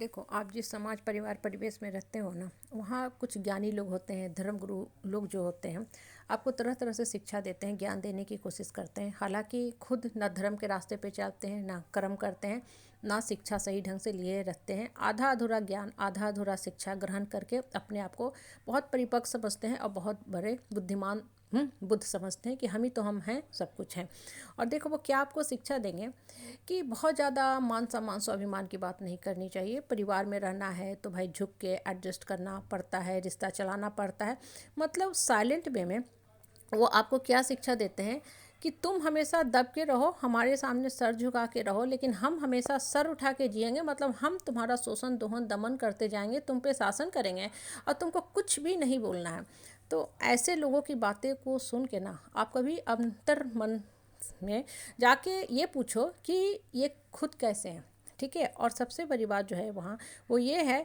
देखो, आप जिस समाज परिवार परिवेश में रहते हो ना, वहाँ कुछ ज्ञानी लोग होते हैं, धर्मगुरु लोग जो होते हैं, आपको तरह तरह से शिक्षा देते हैं, ज्ञान देने की कोशिश करते हैं। हालांकि खुद ना धर्म के रास्ते पे चलते हैं, ना कर्म करते हैं, ना शिक्षा सही ढंग से लिए रखते हैं। आधा अधूरा ज्ञान, आधा अधूरा शिक्षा ग्रहण करके अपने आप को बहुत परिपक्व समझते हैं और बहुत बड़े बुद्धिमान बुद्ध समझते हैं कि हम हैं, सब कुछ हैं। और देखो, वो क्या आपको शिक्षा देंगे कि बहुत ज़्यादा मान सम्मान स्वाभिमान की बात नहीं करनी चाहिए। परिवार में रहना है तो भाई झुक के एडजस्ट करना पड़ता है, रिश्ता चलाना पड़ता है। मतलब साइलेंट वे में वो आपको क्या शिक्षा देते हैं कि तुम हमेशा दब के रहो, हमारे सामने सर झुका के रहो, लेकिन हम हमेशा सर उठा के जिएंगे। मतलब हम तुम्हारा शोषण दोहन दमन करते जाएंगे, तुम पे शासन करेंगे और तुमको कुछ भी नहीं बोलना है। तो ऐसे लोगों की बातें को सुन के ना, आप कभी अंतर मन में जाके ये पूछो कि ये खुद कैसे हैं। ठीक है। और सबसे बड़ी बात जो है वहाँ वो ये है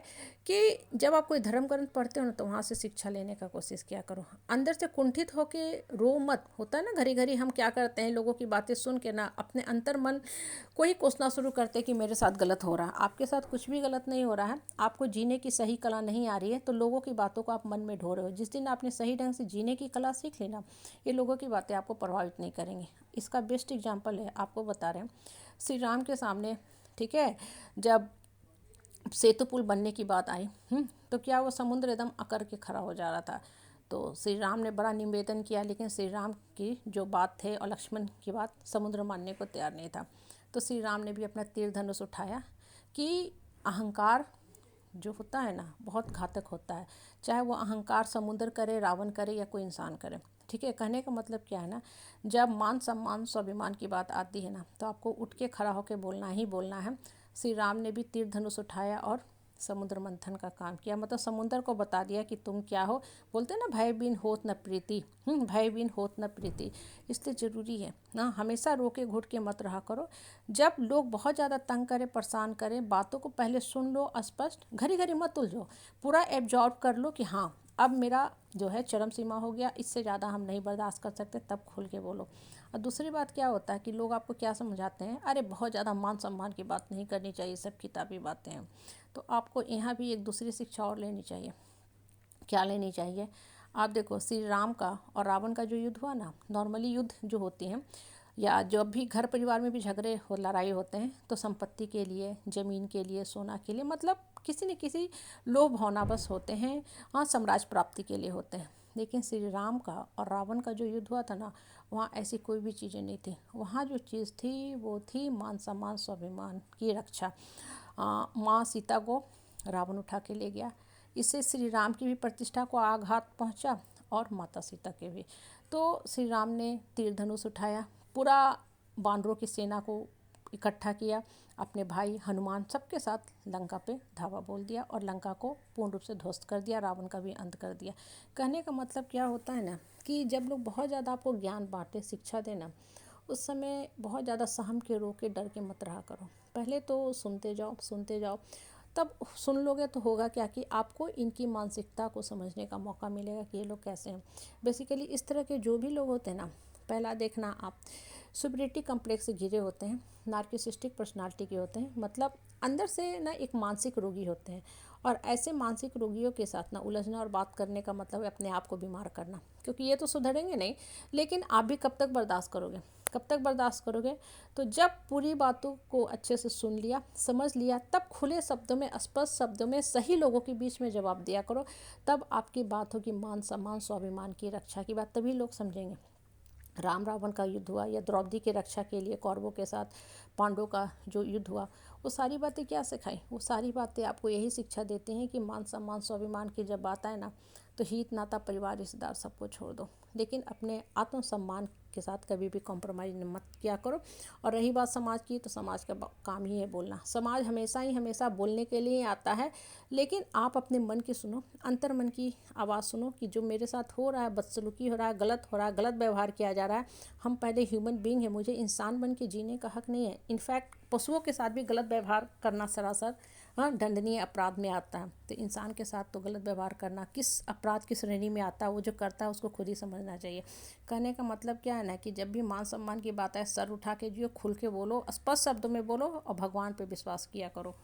कि जब आप कोई धर्म ग्रंथ पढ़ते हो ना, तो वहाँ से शिक्षा लेने का कोशिश किया करो। अंदर से कुंठित होके रो मत। होता है ना, घड़ी घड़ी हम क्या करते हैं, लोगों की बातें सुन के ना अपने अंतर मन को ही कोसना शुरू करते कि मेरे साथ गलत हो रहा है। आपके साथ कुछ भी गलत नहीं हो रहा है। आपको जीने की सही कला नहीं आ रही है, तो लोगों की बातों को आप मन में ढो रहे हो। जिस दिन आपने सही ढंग से जीने की कला सीख ली ना, ये लोगों की बातें आपको प्रभावित नहीं करेंगी। इसका बेस्ट एग्जाम्पल है, आपको बता रहे हैं, श्री राम के सामने, ठीक है, जब सेतु पुल बनने की बात आई, तो क्या वो समुद्र एकदम अकड़ के खड़ा हो जा रहा था। तो श्री राम ने बड़ा निवेदन किया, लेकिन श्री राम की जो बात थे और लक्ष्मण की बात, समुद्र मानने को तैयार नहीं था। तो श्री राम ने भी अपना तीर धनुष उठाया कि अहंकार जो होता है ना, बहुत घातक होता है। चाहे वो अहंकार समुद्र करे, रावण करे या कोई इंसान करे। ठीक है। कहने का मतलब क्या है ना, जब मान सम्मान स्वाभिमान की बात आती है ना, तो आपको उठ के खड़ा होकर बोलना ही बोलना है। श्री राम ने भी तीर धनुष उठाया और समुद्र मंथन का काम किया। मतलब समुद्र को बता दिया कि तुम क्या हो। बोलते हैं ना, भय बिन होत न प्रीति, भय बिन होत न प्रीति। इसलिए ज़रूरी है ना, हमेशा रोके घुट के मत रहा करो। जब लोग बहुत ज़्यादा तंग करें, परेशान करें, बातों को पहले सुन लो स्पष्ट, घड़ी घड़ी मत उलझो, पूरा एब्जॉर्ब कर लो कि हाँ, अब मेरा जो है चरम सीमा हो गया, इससे ज़्यादा हम नहीं बर्दाश्त कर सकते, तब खुल के बोलो। और दूसरी बात क्या होता है कि लोग आपको क्या समझाते हैं, अरे बहुत ज़्यादा मान सम्मान की बात नहीं करनी चाहिए, सब किताबी बातें हैं। तो आपको यहाँ भी एक दूसरी शिक्षा और लेनी चाहिए। क्या लेनी चाहिए? आप देखो, श्री राम का और रावण का जो युद्ध हुआ ना, नॉर्मली युद्ध जो होती हैं या जब भी घर परिवार में भी झगड़े हो, लड़ाई होते हैं, तो संपत्ति के लिए, ज़मीन के लिए, सोना के लिए, मतलब किसी न किसी लोभ भावनावश होते हैं। हाँ, साम्राज्य प्राप्ति के लिए होते हैं। लेकिन श्री राम का और रावण का जो युद्ध हुआ था ना, वहाँ ऐसी कोई भी चीज़ें नहीं थी। वहाँ जो चीज़ थी वो थी मान सम्मान स्वाभिमान की रक्षा। माँ सीता को रावण उठा के ले गया, इससे श्री राम की भी प्रतिष्ठा को आघात पहुँचा और माता सीता के भी। तो श्री राम ने तीर धनुष उठाया, पूरा बानरों की सेना को इकट्ठा किया, अपने भाई हनुमान सबके साथ लंका पे धावा बोल दिया और लंका को पूर्ण रूप से ध्वस्त कर दिया, रावण का भी अंत कर दिया। कहने का मतलब क्या होता है ना, कि जब लोग बहुत ज़्यादा आपको ज्ञान बांटे, शिक्षा देना, उस समय बहुत ज़्यादा सहम के, रो के, डर के मत रहा करो। पहले तो सुनते जाओ सुनते जाओ, तब सुन लोगे तो होगा क्या कि आपको इनकी मानसिकता को समझने का मौका मिलेगा कि ये लोग कैसे हैं। बेसिकली इस तरह के जो भी लोग होते हैं ना, पहला देखना आप, सुपरियरिटी कम्प्लेक्स से घिरे होते हैं, नार्किसिस्टिक पर्सनालिटी के होते हैं, मतलब अंदर से ना एक मानसिक रोगी होते हैं। और ऐसे मानसिक रोगियों के साथ ना उलझना और बात करने का मतलब है अपने आप को बीमार करना, क्योंकि ये तो सुधरेंगे नहीं। लेकिन आप भी कब तक बर्दाश्त करोगे, कब तक बर्दाश्त करोगे? तो जब पूरी बातों को अच्छे से सुन लिया, समझ लिया, तब खुले शब्दों में, स्पष्ट शब्दों में, सही लोगों के बीच में जवाब दिया करो। तब आपकी बात होगी मान सम्मान स्वाभिमान की रक्षा की बात, तभी लोग समझेंगे। राम रावण का युद्ध हुआ या द्रौपदी की रक्षा के लिए कौरवों के साथ पांडवों का जो युद्ध हुआ, वो सारी बातें क्या सिखाई? वो सारी बातें आपको यही शिक्षा देती हैं कि मान सम्मान स्वाभिमान की जब बात आए ना, तो हित नाता परिवार रिश्तेदार सबको छोड़ दो, लेकिन अपने आत्मसम्मान के साथ कभी भी कॉम्प्रोमाइज़ मत किया करो। और रही बात समाज की, तो समाज का काम ही है बोलना। समाज हमेशा बोलने के लिए आता है, लेकिन आप अपने मन की सुनो, अंतर मन की आवाज़ सुनो कि जो मेरे साथ हो रहा है, बदसलूकी हो रहा है, गलत हो रहा है, गलत व्यवहार किया जा रहा है। हम पहले ह्यूमन बीइंग है, मुझे इंसान बन के जीने का हक नहीं है। इनफैक्ट पशुओं के साथ भी गलत व्यवहार करना सरासर दंडनीय अपराध में आता है। तो इंसान के साथ तो गलत व्यवहार करना किस अपराध की श्रेणी में आता है, वो जो करता है उसको खुद ही समझना चाहिए। कहने का मतलब क्या है ना, कि जब भी मान सम्मान की बात है, सर उठा के जियो, खुल के बोलो, स्पष्ट शब्दों में बोलो और भगवान पे विश्वास किया करो।